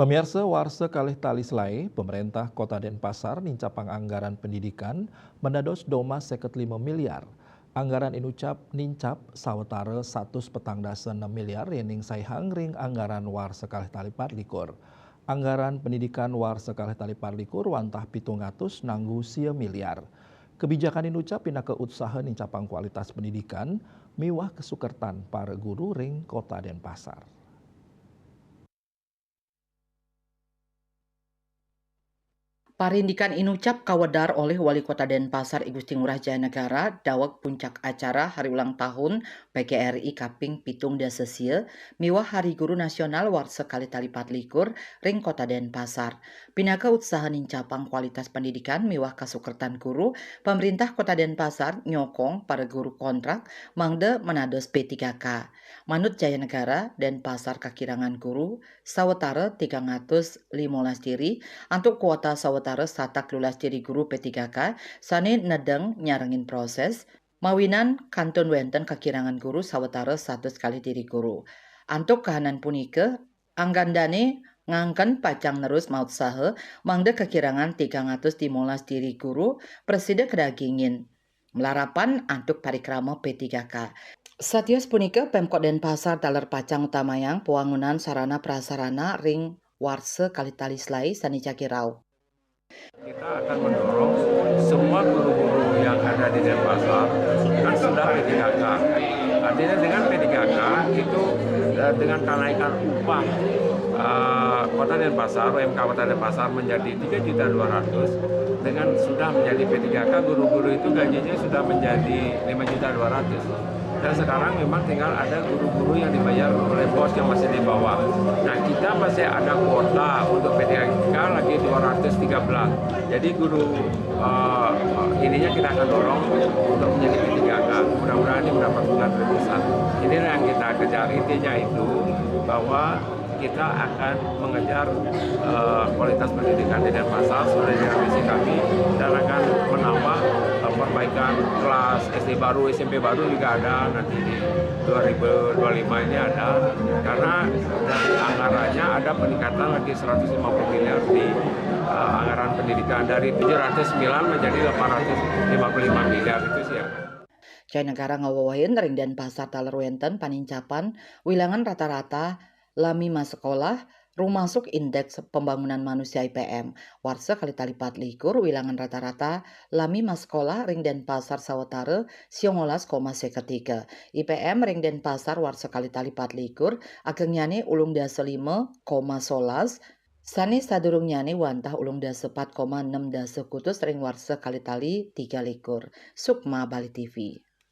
Pemirsa Warsa Kalih Tali Selai, pemerintah Kota Denpasar nincapang anggaran pendidikan mendados doma 5 miliar. Anggaran inucap nincap sawetara 1,6 miliar yening saihang ring anggaran Warsa Kalih Tali Parlikur. Anggaran pendidikan Warsa Kalih Tali Parlikur wantah 700 nanggu 1 miliar. Kebijakan inucap pinaka usaha nincapang kualitas pendidikan miwah kesukertan para guru ring Kota Denpasar. Parindikan inucap kawedar oleh Wali Kota Denpasar I Gusti Ngurah Jayanegara daweg puncak acara hari ulang tahun PGRI Kaping Pitung Dasesia miwah Hari Guru Nasional Warsa Kalih Tali Patlikur ring Kota Denpasar. Pinaka usaha nincapang kualitas pendidikan miwah kasukertan guru, pemerintah Kota Denpasar nyokong para guru kontrak mangde menados P3K. Manut Jayanegara, Denpasar kakirangan guru sawetara 315 diri untuk kuota sawetara satak lulas diri guru P3K sane nedeng nyarengin proses mawinan kantun wenten kekirangan guru sawetara 100 kali diri guru. Antuk kahanan punike anggandane ngangken pacang nerus maut sahe mangde kekirangan 315 diri guru preside kedagingin melarapan antuk parikrama P3K. Satios punika Pemkot Denpasar taler pacang utamayang pewangunan sarana prasarana ring Warsa Kalih Tali Selai sani Cakirau. Kita akan mendorong semua guru-guru yang ada di Denpasar kan sudah P3K. Artinya dengan P3K itu dengan kenaikan upah Kota Denpasar, UMK Kota Denpasar menjadi 3.200.000 dengan sudah menjadi P3K, guru-guru itu gajinya sudah menjadi 5.200.000. Dan sekarang memang tinggal ada guru-guru yang dibayar oleh bos yang masih di bawah. Nah, kita masih ada kuota untuk P3K lagi 213. Jadi guru ininya kita akan dorong untuk menjadi P3K. Mudah-mudahan ini mendapatkan tebusan. Ini yang kita kejar, intinya itu bahwa kita akan mengejar kualitas pendidikan di Denpasar sesuai dengan visi kami dan akan menambah perbaikan kelas SD baru, SMP baru juga ada nanti di 2025 ini ada, karena dari anggarannya ada peningkatan lagi 150 miliar di anggaran pendidikan dari 709 menjadi 855 miliar itu sih ya. Jayanegara ngawawahin ring Denpasar taler wenten panincapan wilangan rata-rata lami mas sekolah rumasuk indeks pembangunan manusia IPM Warsa Kalih Tali Patlikur wilangan rata-rata lami mas sekolah ring Denpasar sawetara 19,3 IPM ring Denpasar Warsa Kalih Tali Patlikur ageng nyane ulung dasa 5,11 sani sadurung nyane wantah ulung dasa 4,6 dasa kutus ring Warsa Kalih Tali 3 likur. Sukma Bali TV.